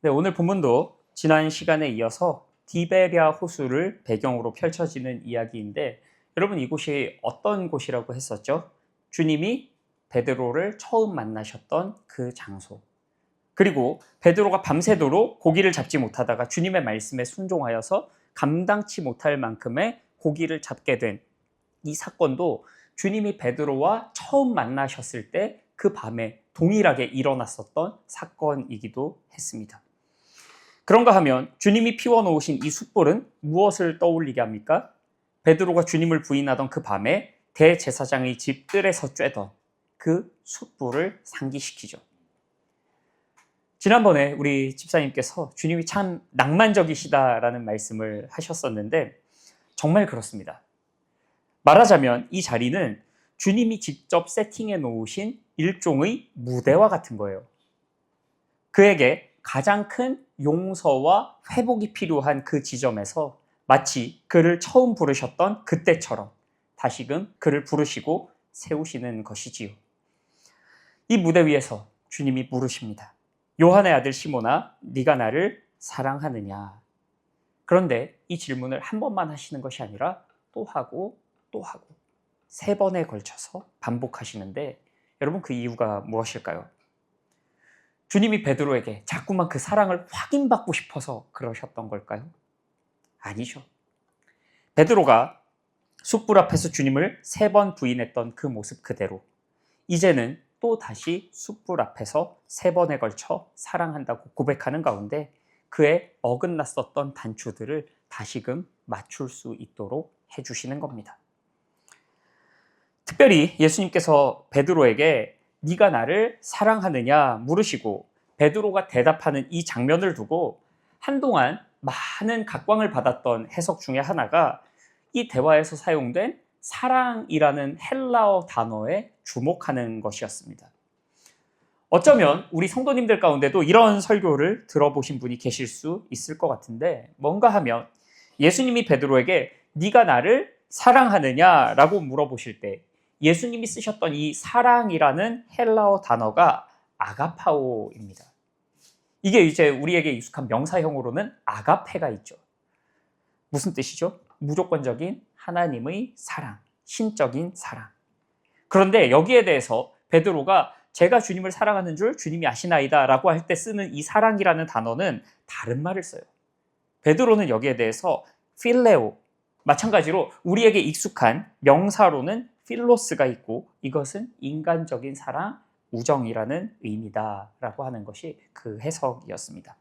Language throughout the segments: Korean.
네, 오늘 본문도 지난 시간에 이어서 디베랴 호수를 배경으로 펼쳐지는 이야기인데 여러분 이곳이 어떤 곳이라고 했었죠? 주님이 베드로를 처음 만나셨던 그 장소. 그리고 베드로가 밤새도록 고기를 잡지 못하다가 주님의 말씀에 순종하여서 감당치 못할 만큼의 고기를 잡게 된 이 사건도 주님이 베드로와 처음 만나셨을 때 그 밤에 동일하게 일어났었던 사건이기도 했습니다. 그런가 하면 주님이 피워놓으신 이 숯불은 무엇을 떠올리게 합니까? 베드로가 주님을 부인하던 그 밤에 대제사장의 집 뜰에서 쬐던 그 숯불을 상기시키죠. 지난번에 우리 집사님께서 주님이 참 낭만적이시다라는 말씀을 하셨었는데 정말 그렇습니다. 말하자면 이 자리는 주님이 직접 세팅해 놓으신 일종의 무대와 같은 거예요. 그에게 가장 큰 용서와 회복이 필요한 그 지점에서 마치 그를 처음 부르셨던 그때처럼 다시금 그를 부르시고 세우시는 것이지요. 이 무대 위에서 주님이 물으십니다. 요한의 아들 시몬아, 네가 나를 사랑하느냐? 그런데 이 질문을 한 번만 하시는 것이 아니라 또 하고 또 하고 3번에 걸쳐서 반복하시는데 여러분 그 이유가 무엇일까요? 주님이 베드로에게 자꾸만 그 사랑을 확인받고 싶어서 그러셨던 걸까요? 아니죠. 베드로가 숯불 앞에서 주님을 3번 부인했던 그 모습 그대로 이제는 또 다시 숯불 앞에서 3번에 걸쳐 사랑한다고 고백하는 가운데 그의 어긋났었던 단추들을 다시금 맞출 수 있도록 해주시는 겁니다. 특별히 예수님께서 베드로에게 네가 나를 사랑하느냐 물으시고 베드로가 대답하는 이 장면을 두고 한동안 많은 각광을 받았던 해석 중에 하나가 이 대화에서 사용된 사랑이라는 헬라어 단어에 주목하는 것이었습니다. 어쩌면 우리 성도님들 가운데도 이런 설교를 들어보신 분이 계실 수 있을 것 같은데 뭔가 하면 예수님이 베드로에게 네가 나를 사랑하느냐라고 물어보실 때 예수님이 쓰셨던 이 사랑이라는 헬라어 단어가 아가파오입니다. 이게 이제 우리에게 익숙한 명사형으로는 아가페가 있죠. 무슨 뜻이죠? 무조건적인 하나님의 사랑, 신적인 사랑. 그런데 여기에 대해서 베드로가 제가 주님을 사랑하는 줄 주님이 아시나이다 라고 할 때 쓰는 이 사랑이라는 단어는 다른 말을 써요. 베드로는 여기에 대해서 필레오, 마찬가지로 우리에게 익숙한 명사로는 필로스가 있고 이것은 인간적인 사랑, 우정이라는 의미다라고 하는 것이 그 해석이었습니다.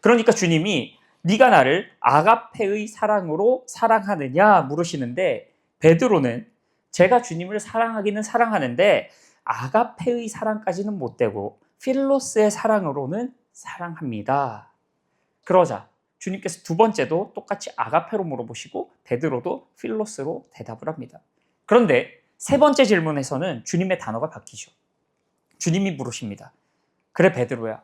그러니까 주님이 네가 나를 아가페의 사랑으로 사랑하느냐 물으시는데 베드로는 제가 주님을 사랑하기는 사랑하는데 아가페의 사랑까지는 못 되고 필로스의 사랑으로는 사랑합니다. 그러자 주님께서 두 번째도 똑같이 아가페로 물어보시고 베드로도 필로스로 대답을 합니다. 그런데 세 번째 질문에서는 주님의 단어가 바뀌죠. 주님이 물으십니다. 그래 베드로야,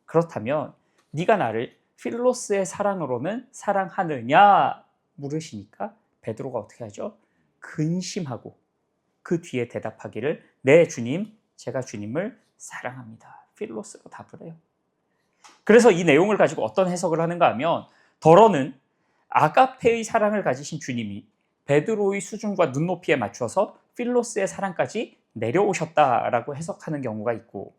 그렇다면 네가 나를 필로스의 사랑으로는 사랑하느냐 물으시니까 베드로가 어떻게 하죠? 근심하고 그 뒤에 대답하기를 네 주님, 제가 주님을 사랑합니다. 필로스로 답을 해요. 그래서 이 내용을 가지고 어떤 해석을 하는가 하면 더러는 아가페의 사랑을 가지신 주님이 베드로의 수준과 눈높이에 맞춰서 필로스의 사랑까지 내려오셨다라고 해석하는 경우가 있고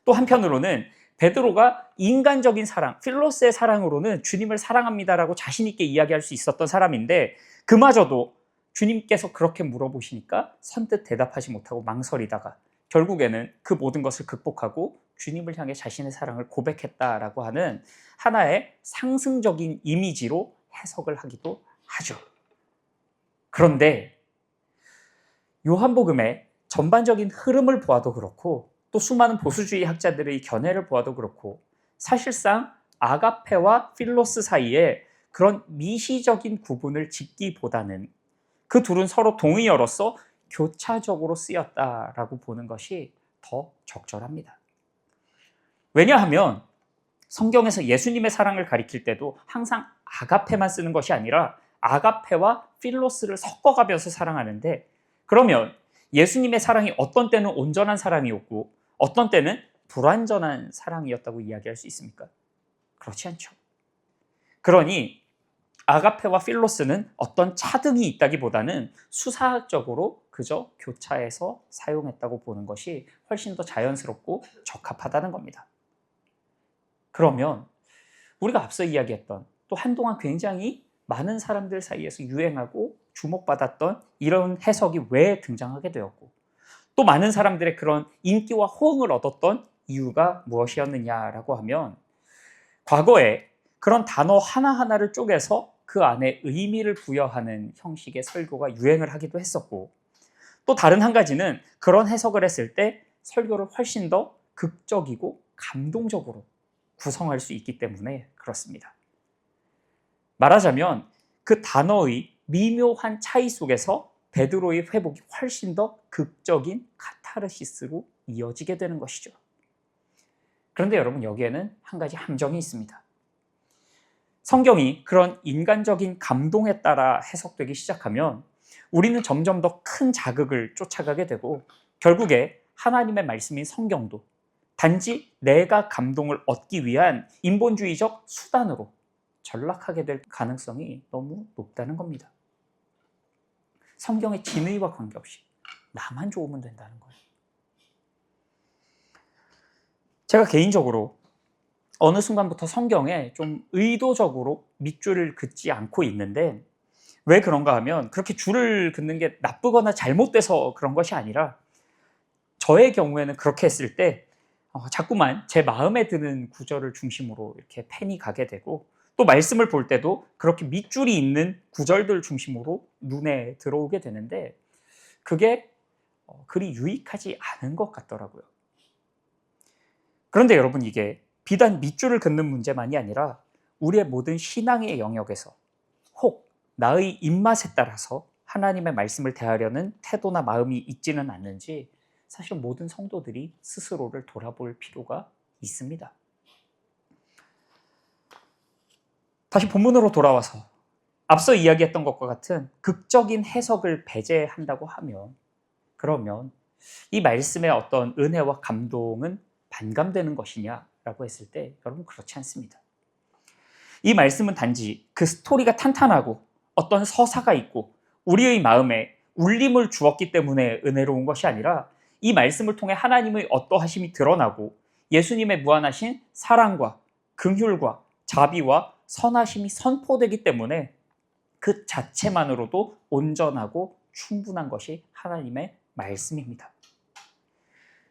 또 한편으로는 베드로가 인간적인 사랑, 필로스의 사랑으로는 주님을 사랑합니다라고 자신 있게 이야기할 수 있었던 사람인데 그마저도 주님께서 그렇게 물어보시니까 선뜻 대답하지 못하고 망설이다가 결국에는 그 모든 것을 극복하고 주님을 향해 자신의 사랑을 고백했다라고 하는 하나의 상승적인 이미지로 해석을 하기도 하죠. 그런데 요한복음의 전반적인 흐름을 보아도 그렇고 또 수많은 보수주의 학자들의 견해를 보아도 그렇고 사실상 아가페와 필로스 사이에 그런 미시적인 구분을 짓기보다는 그 둘은 서로 동의어로서 교차적으로 쓰였다라고 보는 것이 더 적절합니다. 왜냐하면 성경에서 예수님의 사랑을 가리킬 때도 항상 아가페만 쓰는 것이 아니라 아가페와 필로스를 섞어가면서 사랑하는데 그러면 예수님의 사랑이 어떤 때는 온전한 사랑이었고 어떤 때는 불완전한 사랑이었다고 이야기할 수 있습니까? 그렇지 않죠. 그러니 아가페와 필로스는 어떤 차등이 있다기보다는 수사학적으로 그저 교차해서 사용했다고 보는 것이 훨씬 더 자연스럽고 적합하다는 겁니다. 그러면 우리가 앞서 이야기했던 또 한동안 굉장히 많은 사람들 사이에서 유행하고 주목받았던 이런 해석이 왜 등장하게 되었고 또 많은 사람들의 그런 인기와 호응을 얻었던 이유가 무엇이었느냐라고 하면 과거에 그런 단어 하나하나를 쪼개서 그 안에 의미를 부여하는 형식의 설교가 유행을 하기도 했었고 또 다른 한 가지는 그런 해석을 했을 때 설교를 훨씬 더 극적이고 감동적으로 구성할 수 있기 때문에 그렇습니다. 말하자면 그 단어의 미묘한 차이 속에서 베드로의 회복이 훨씬 더 극적인 카타르시스로 이어지게 되는 것이죠. 그런데 여러분 여기에는 한 가지 함정이 있습니다. 성경이 그런 인간적인 감동에 따라 해석되기 시작하면 우리는 점점 더 큰 자극을 쫓아가게 되고 결국에 하나님의 말씀인 성경도 단지 내가 감동을 얻기 위한 인본주의적 수단으로 전락하게 될 가능성이 너무 높다는 겁니다. 성경의 진의와 관계없이 나만 좋으면 된다는 거예요. 제가 개인적으로 어느 순간부터 성경에 좀 의도적으로 밑줄을 긋지 않고 있는데 왜 그런가 하면 그렇게 줄을 긋는 게 나쁘거나 잘못돼서 그런 것이 아니라 저의 경우에는 그렇게 했을 때 자꾸만 제 마음에 드는 구절을 중심으로 이렇게 펜이 가게 되고 또 말씀을 볼 때도 그렇게 밑줄이 있는 구절들 중심으로 눈에 들어오게 되는데 그게 그리 유익하지 않은 것 같더라고요. 그런데 여러분 이게 비단 밑줄을 긋는 문제만이 아니라 우리의 모든 신앙의 영역에서 혹 나의 입맛에 따라서 하나님의 말씀을 대하려는 태도나 마음이 있지는 않는지 사실 모든 성도들이 스스로를 돌아볼 필요가 있습니다. 다시 본문으로 돌아와서 앞서 이야기했던 것과 같은 극적인 해석을 배제한다고 하면 그러면 이 말씀의 어떤 은혜와 감동은 반감되는 것이냐라고 했을 때 여러분 그렇지 않습니다. 이 말씀은 단지 그 스토리가 탄탄하고 어떤 서사가 있고 우리의 마음에 울림을 주었기 때문에 은혜로운 것이 아니라 이 말씀을 통해 하나님의 어떠하심이 드러나고 예수님의 무한하신 사랑과 긍휼과 자비와 선하심이 선포되기 때문에 그 자체만으로도 온전하고 충분한 것이 하나님의 말씀입니다.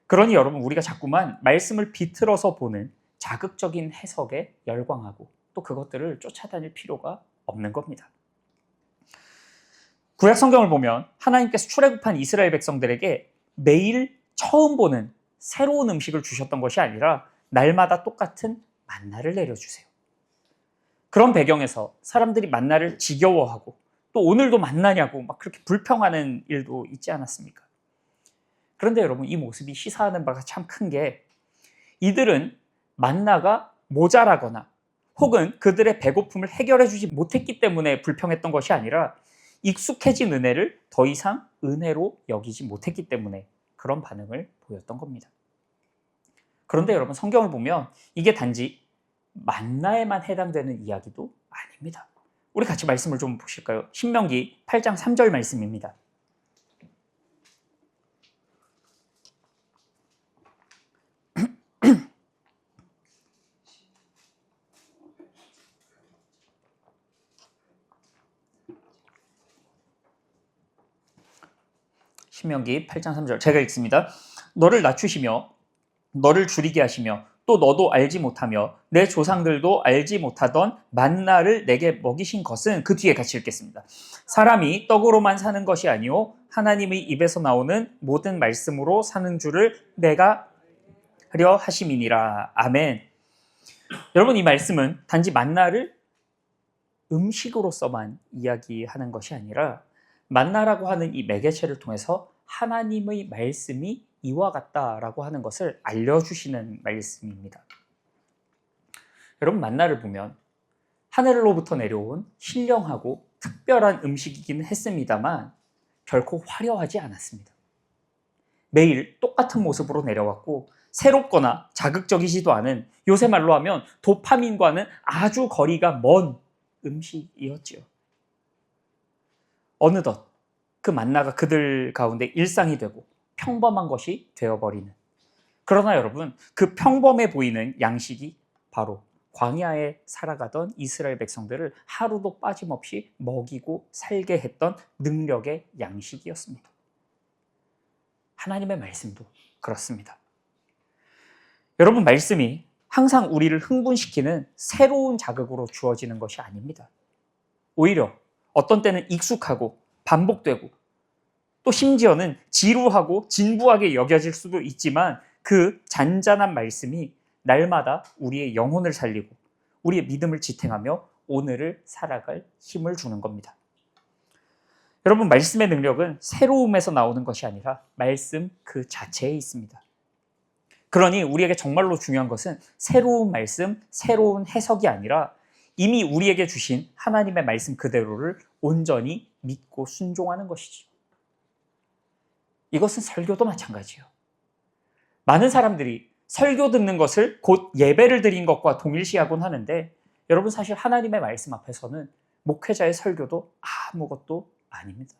그러니 여러분 우리가 자꾸만 말씀을 비틀어서 보는 자극적인 해석에 열광하고 또 그것들을 쫓아다닐 필요가 없는 겁니다. 구약 성경을 보면 하나님께서 출애굽한 이스라엘 백성들에게 매일 처음 보는 새로운 음식을 주셨던 것이 아니라 날마다 똑같은 만나를 내려주세요. 그런 배경에서 사람들이 만나를 지겨워하고 또 오늘도 만나냐고 막 그렇게 불평하는 일도 있지 않았습니까? 그런데 여러분 이 모습이 시사하는 바가 참 큰 게 이들은 만나가 모자라거나 혹은 그들의 배고픔을 해결해 주지 못했기 때문에 불평했던 것이 아니라 익숙해진 은혜를 더 이상 은혜로 여기지 못했기 때문에 그런 반응을 보였던 겁니다. 그런데 여러분 성경을 보면 이게 단지 만나에만 해당되는 이야기도 아닙니다. 우리 같이 말씀을 좀 보실까요? 신명기 8장 3절 말씀입니다. 신명기 8장 3절 제가 읽습니다. 너를 낮추시며 너를 줄이게 하시며 또 너도 알지 못하며 내 조상들도 알지 못하던 만나를 내게 먹이신 것은 그 뒤에 같이 읽겠습니다. 사람이 떡으로만 사는 것이 아니오 하나님의 입에서 나오는 모든 말씀으로 사는 줄을 내가 하려 하심이니라. 아멘. 여러분 이 말씀은 단지 만나를 음식으로서만 이야기하는 것이 아니라 만나라고 하는 이 매개체를 통해서 하나님의 말씀이 이와 같다라고 하는 것을 알려주시는 말씀입니다. 여러분 만나를 보면 하늘로부터 내려온 신령하고 특별한 음식이긴 했습니다만 결코 화려하지 않았습니다. 매일 똑같은 모습으로 내려왔고 새롭거나 자극적이지도 않은, 요새 말로 하면 도파민과는 아주 거리가 먼 음식이었지요. 어느덧 그 만나가 그들 가운데 일상이 되고 평범한 것이 되어버리는, 그러나 여러분, 그 평범해 보이는 양식이 바로 광야에 살아가던 이스라엘 백성들을 하루도 빠짐없이 먹이고 살게 했던 능력의 양식이었습니다. 하나님의 말씀도 그렇습니다. 여러분, 말씀이 항상 우리를 흥분시키는 새로운 자극으로 주어지는 것이 아닙니다. 오히려 어떤 때는 익숙하고 반복되고 또 심지어는 지루하고 진부하게 여겨질 수도 있지만, 그 잔잔한 말씀이 날마다 우리의 영혼을 살리고 우리의 믿음을 지탱하며 오늘을 살아갈 힘을 주는 겁니다. 여러분, 말씀의 능력은 새로움에서 나오는 것이 아니라 말씀 그 자체에 있습니다. 그러니 우리에게 정말로 중요한 것은 새로운 말씀, 새로운 해석이 아니라 이미 우리에게 주신 하나님의 말씀 그대로를 온전히 믿고 순종하는 것이죠. 이것은 설교도 마찬가지예요. 많은 사람들이 설교 듣는 것을 곧 예배를 드린 것과 동일시하곤 하는데, 여러분, 사실 하나님의 말씀 앞에서는 목회자의 설교도 아무것도 아닙니다.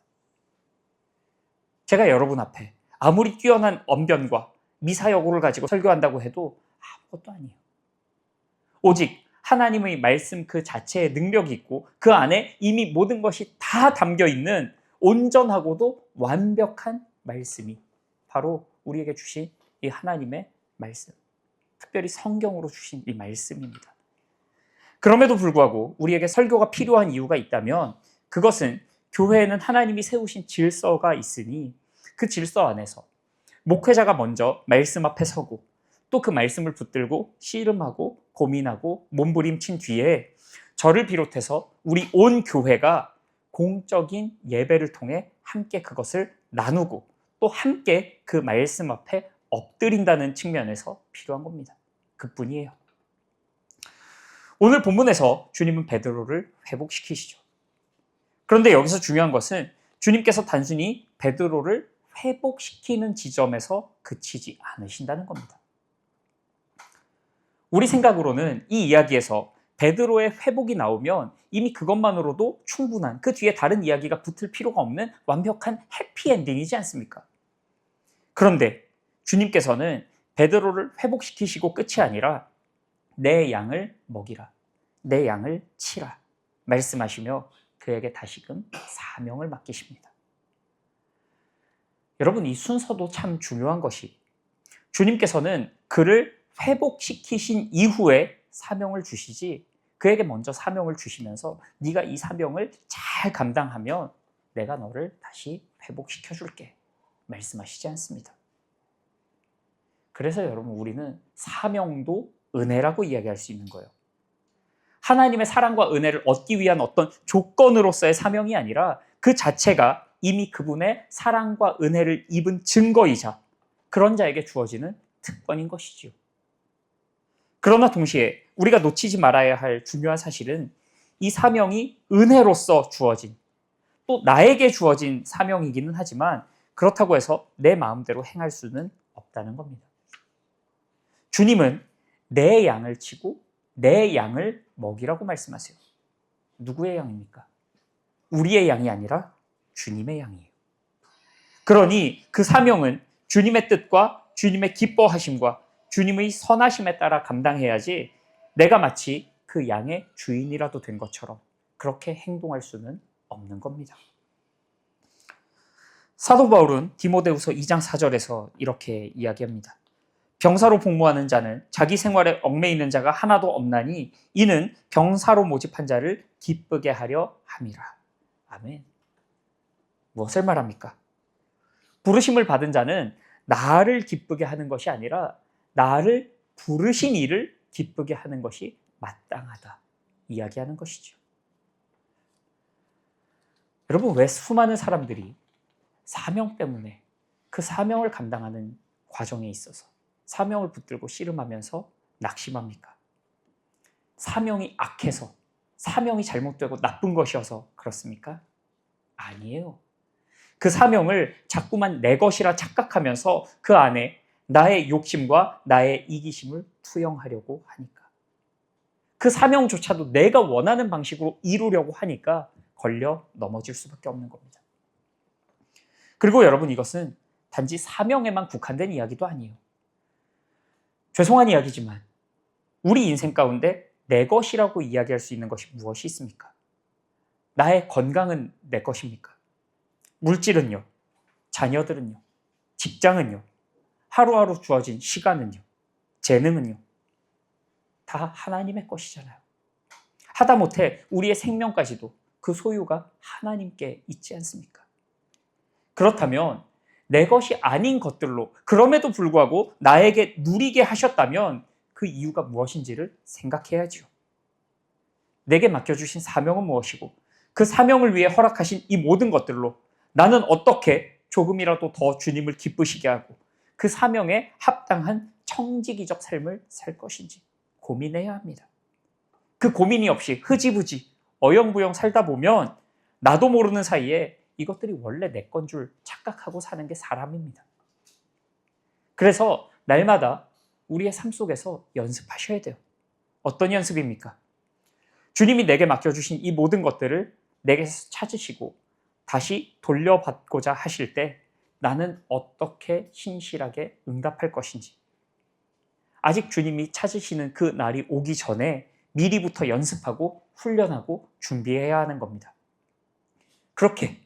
제가 여러분 앞에 아무리 뛰어난 언변과 미사여구를 가지고 설교한다고 해도 아무것도 아니에요. 오직 하나님의 말씀 그 자체에 능력이 있고 그 안에 이미 모든 것이 다 담겨 있는 온전하고도 완벽한 말씀이 바로 우리에게 주신 이 하나님의 말씀, 특별히 성경으로 주신 이 말씀입니다. 그럼에도 불구하고 우리에게 설교가 필요한 이유가 있다면, 그것은 교회에는 하나님이 세우신 질서가 있으니 그 질서 안에서 목회자가 먼저 말씀 앞에 서고 또 그 말씀을 붙들고 씨름하고 고민하고 몸부림친 뒤에 저를 비롯해서 우리 온 교회가 공적인 예배를 통해 함께 그것을 나누고 또 함께 그 말씀 앞에 엎드린다는 측면에서 필요한 겁니다. 그뿐이에요. 오늘 본문에서 주님은 베드로를 회복시키시죠. 그런데 여기서 중요한 것은 주님께서 단순히 베드로를 회복시키는 지점에서 그치지 않으신다는 겁니다. 우리 생각으로는 이 이야기에서 베드로의 회복이 나오면 이미 그것만으로도 충분한, 그 뒤에 다른 이야기가 붙을 필요가 없는 완벽한 해피엔딩이지 않습니까? 그런데 주님께서는 베드로를 회복시키시고 끝이 아니라 내 양을 먹이라, 내 양을 치라 말씀하시며 그에게 다시금 사명을 맡기십니다. 여러분, 이 순서도 참 중요한 것이, 주님께서는 그를 회복시키신 이후에 사명을 주시지 그에게 먼저 사명을 주시면서 네가 이 사명을 잘 감당하면 내가 너를 다시 회복시켜 줄게 말씀하시지 않습니다. 그래서 여러분, 우리는 사명도 은혜라고 이야기할 수 있는 거예요. 하나님의 사랑과 은혜를 얻기 위한 어떤 조건으로서의 사명이 아니라 그 자체가 이미 그분의 사랑과 은혜를 입은 증거이자 그런 자에게 주어지는 특권인 것이지요. 그러나 동시에 우리가 놓치지 말아야 할 중요한 사실은 이 사명이 은혜로서 주어진, 또 나에게 주어진 사명이기는 하지만 그렇다고 해서 내 마음대로 행할 수는 없다는 겁니다. 주님은 내 양을 치고 내 양을 먹이라고 말씀하세요. 누구의 양입니까? 우리의 양이 아니라 주님의 양이에요. 그러니 그 사명은 주님의 뜻과 주님의 기뻐하심과 주님의 선하심에 따라 감당해야지 내가 마치 그 양의 주인이라도 된 것처럼 그렇게 행동할 수는 없는 겁니다. 사도 바울은 디모데후서 2장 4절에서 이렇게 이야기합니다. 병사로 복무하는 자는 자기 생활에 얽매이는 자가 하나도 없나니 이는 병사로 모집한 자를 기쁘게 하려 함이라. 아멘. 무엇을 말합니까? 부르심을 받은 자는 나를 기쁘게 하는 것이 아니라 나를 부르신 이를 기쁘게 하는 것이 마땅하다 이야기하는 것이죠. 여러분, 왜 수많은 사람들이 사명 때문에 그 사명을 감당하는 과정에 있어서 사명을 붙들고 씨름하면서 낙심합니까? 사명이 악해서, 사명이 잘못되고 나쁜 것이어서 그렇습니까? 아니에요. 그 사명을 자꾸만 내 것이라 착각하면서 그 안에 나의 욕심과 나의 이기심을 투영하려고 하니까. 그 사명조차도 내가 원하는 방식으로 이루려고 하니까 걸려 넘어질 수밖에 없는 겁니다. 그리고 여러분, 이것은 단지 사명에만 국한된 이야기도 아니에요. 죄송한 이야기지만 우리 인생 가운데 내 것이라고 이야기할 수 있는 것이 무엇이 있습니까? 나의 건강은 내 것입니까? 물질은요? 자녀들은요? 직장은요? 하루하루 주어진 시간은요? 재능은요? 다 하나님의 것이잖아요. 하다못해 우리의 생명까지도 그 소유가 하나님께 있지 않습니까? 그렇다면 내 것이 아닌 것들로 그럼에도 불구하고 나에게 누리게 하셨다면 그 이유가 무엇인지를 생각해야죠. 내게 맡겨주신 사명은 무엇이고 그 사명을 위해 허락하신 이 모든 것들로 나는 어떻게 조금이라도 더 주님을 기쁘시게 하고 그 사명에 합당한 청지기적 삶을 살 것인지 고민해야 합니다. 그 고민이 없이 흐지부지 어영부영 살다 보면 나도 모르는 사이에 이것들이 원래 내 건 줄 착각하고 사는 게 사람입니다. 그래서 날마다 우리의 삶 속에서 연습하셔야 돼요. 어떤 연습입니까? 주님이 내게 맡겨주신 이 모든 것들을 내게서 찾으시고 다시 돌려받고자 하실 때 나는 어떻게 신실하게 응답할 것인지, 아직 주님이 찾으시는 그 날이 오기 전에 미리부터 연습하고 훈련하고 준비해야 하는 겁니다. 그렇게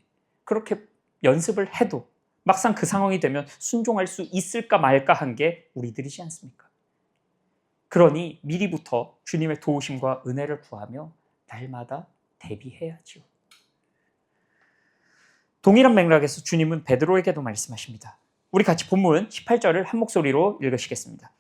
연습을 해도 막상 그 상황이 되면 순종할 수 있을까 말까 한 게 우리들이지 않습니까? 그러니 미리부터 주님의 도우심과 은혜를 구하며 날마다 대비해야죠. 동일한 맥락에서 주님은 베드로에게도 말씀하십니다. 우리 같이 본문 18절을 한 목소리로 읽으시겠습니다.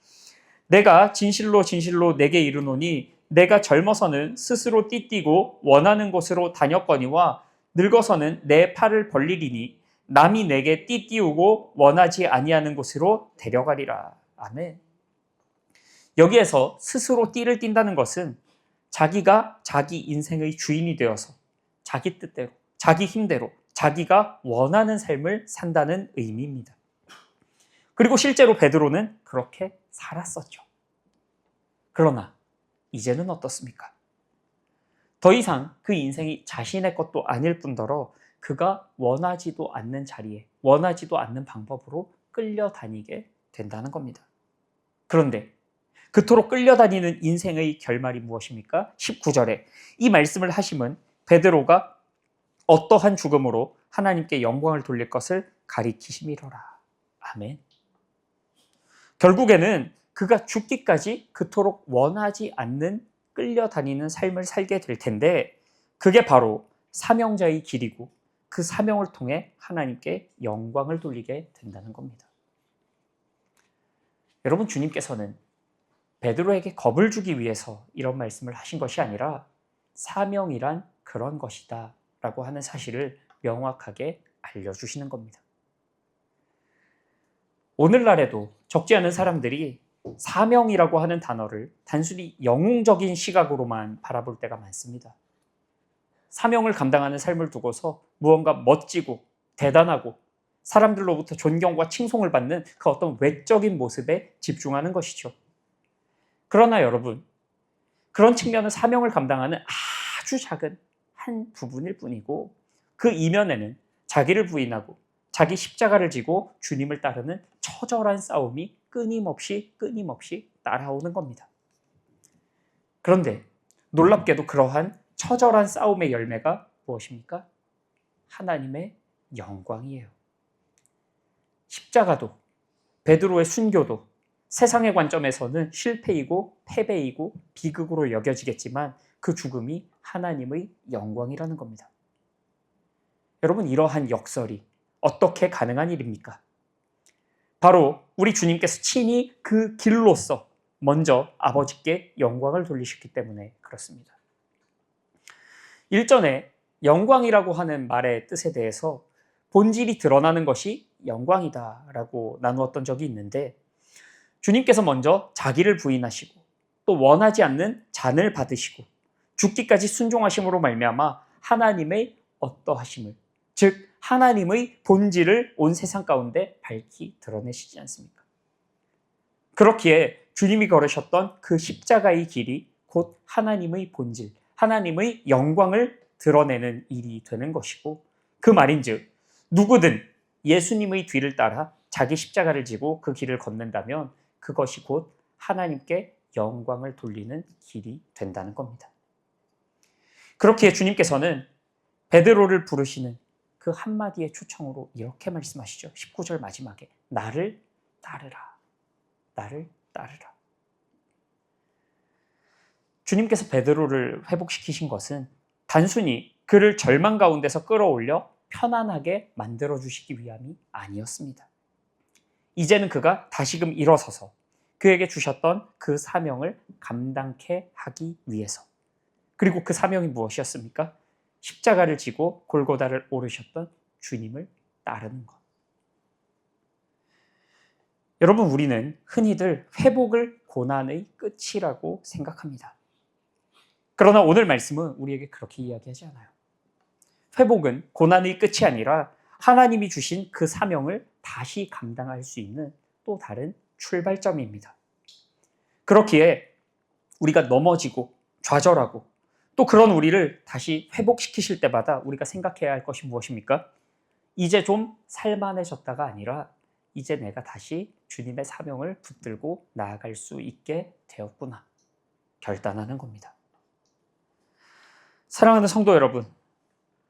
내가 진실로 진실로 내게 이르노니 내가 젊어서는 스스로 띠띠고 원하는 곳으로 다녔거니와 늙어서는 내 팔을 벌리리니 남이 내게 띠띠우고 원하지 아니하는 곳으로 데려가리라. 아멘. 여기에서 스스로 띠를 띈다는 것은 자기가 자기 인생의 주인이 되어서 자기 뜻대로, 자기 힘대로, 자기가 원하는 삶을 산다는 의미입니다. 그리고 실제로 베드로는 그렇게 살았었죠. 그러나 이제는 어떻습니까? 더 이상 그 인생이 자신의 것도 아닐 뿐더러 그가 원하지도 않는 자리에, 원하지도 않는 방법으로 끌려다니게 된다는 겁니다. 그런데 그토록 끌려다니는 인생의 결말이 무엇입니까? 19절에 이 말씀을 하심은 베드로가 어떠한 죽음으로 하나님께 영광을 돌릴 것을 가리키심이로라. 아멘. 결국에는 그가 죽기까지 그토록 원하지 않는 끌려다니는 삶을 살게 될 텐데 그게 바로 사명자의 길이고 그 사명을 통해 하나님께 영광을 돌리게 된다는 겁니다. 여러분, 주님께서는 베드로에게 겁을 주기 위해서 이런 말씀을 하신 것이 아니라 사명이란 그런 것이다 라고 하는 사실을 명확하게 알려주시는 겁니다. 오늘날에도 적지 않은 사람들이 사명이라고 하는 단어를 단순히 영웅적인 시각으로만 바라볼 때가 많습니다. 사명을 감당하는 삶을 두고서 무언가 멋지고 대단하고 사람들로부터 존경과 칭송을 받는 그 어떤 외적인 모습에 집중하는 것이죠. 그러나 여러분, 그런 측면은 사명을 감당하는 아주 작은 한 부분일 뿐이고 그 이면에는 자기를 부인하고 자기 십자가를 지고 주님을 따르는 처절한 싸움이 끊임없이 따라오는 겁니다. 그런데 놀랍게도 그러한 처절한 싸움의 열매가 무엇입니까? 하나님의 영광이에요. 십자가도 베드로의 순교도 세상의 관점에서는 실패이고 패배이고 비극으로 여겨지겠지만 그 죽음이 하나님의 영광이라는 겁니다. 여러분, 이러한 역설이 어떻게 가능한 일입니까? 바로 우리 주님께서 친히 그 길로서 먼저 아버지께 영광을 돌리셨기 때문에 그렇습니다. 일전에 영광이라고 하는 말의 뜻에 대해서 본질이 드러나는 것이 영광이다라고 나누었던 적이 있는데 주님께서 먼저 자기를 부인하시고 또 원하지 않는 잔을 받으시고 죽기까지 순종하심으로 말미암아 하나님의 어떠하심을, 즉 하나님의 본질을 온 세상 가운데 밝히 드러내시지 않습니까? 그렇기에 주님이 걸으셨던 그 십자가의 길이 곧 하나님의 본질, 하나님의 영광을 드러내는 일이 되는 것이고, 그 말인즉 누구든 예수님의 뒤를 따라 자기 십자가를 지고 그 길을 걷는다면 그것이 곧 하나님께 영광을 돌리는 길이 된다는 겁니다. 그렇기에 주님께서는 베드로를 부르시는 그 한마디의 초청으로 이렇게 말씀하시죠. 19절 마지막에 나를 따르라. 나를 따르라. 주님께서 베드로를 회복시키신 것은 단순히 그를 절망 가운데서 끌어올려 편안하게 만들어주시기 위함이 아니었습니다. 이제는 그가 다시금 일어서서 그에게 주셨던 그 사명을 감당케 하기 위해서. 그리고 그 사명이 무엇이었습니까? 십자가를 지고 골고다를 오르셨던 주님을 따르는 것. 여러분, 우리는 흔히들 회복을 고난의 끝이라고 생각합니다. 그러나 오늘 말씀은 우리에게 그렇게 이야기하지 않아요. 회복은 고난의 끝이 아니라 하나님이 주신 그 사명을 다시 감당할 수 있는 또 다른 출발점입니다. 그렇기에 우리가 넘어지고 좌절하고 또 그런 우리를 다시 회복시키실 때마다 우리가 생각해야 할 것이 무엇입니까? 이제 좀 살만해졌다가 아니라 이제 내가 다시 주님의 사명을 붙들고 나아갈 수 있게 되었구나 결단하는 겁니다. 사랑하는 성도 여러분,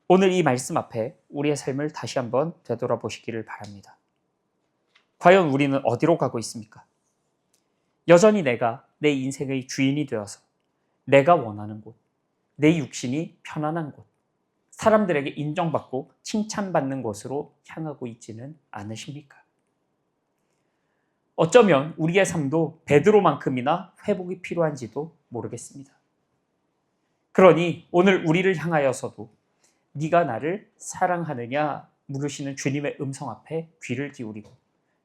오늘 이 말씀 앞에 우리의 삶을 다시 한번 되돌아보시기를 바랍니다. 과연 우리는 어디로 가고 있습니까? 여전히 내가 내 인생의 주인이 되어서 내가 원하는 곳, 내 육신이 편안한 곳, 사람들에게 인정받고 칭찬받는 곳으로 향하고 있지는 않으십니까? 어쩌면 우리의 삶도 베드로만큼이나 회복이 필요한지도 모르겠습니다. 그러니 오늘 우리를 향하여서도 네가 나를 사랑하느냐 물으시는 주님의 음성 앞에 귀를 기울이고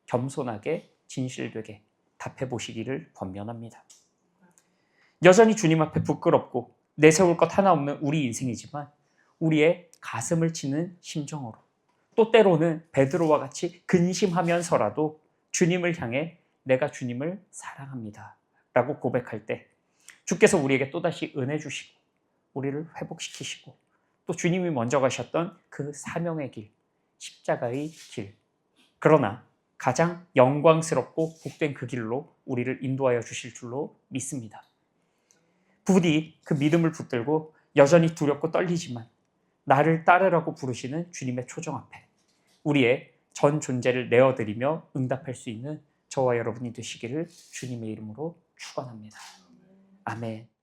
겸손하게 진실되게 답해 보시기를 권면합니다. 여전히 주님 앞에 부끄럽고 내세울 것 하나 없는 우리 인생이지만 우리의 가슴을 치는 심정으로 또 때로는 베드로와 같이 근심하면서라도 주님을 향해 내가 주님을 사랑합니다 라고 고백할 때 주께서 우리에게 또다시 은혜 주시고 우리를 회복시키시고 또 주님이 먼저 가셨던 그 사명의 길, 십자가의 길, 그러나 가장 영광스럽고 복된 그 길로 우리를 인도하여 주실 줄로 믿습니다. 부디 그 믿음을 붙들고 여전히 두렵고 떨리지만 나를 따르라고 부르시는 주님의 초청 앞에 우리의 전 존재를 내어드리며 응답할 수 있는 저와 여러분이 되시기를 주님의 이름으로 축원합니다. 아멘.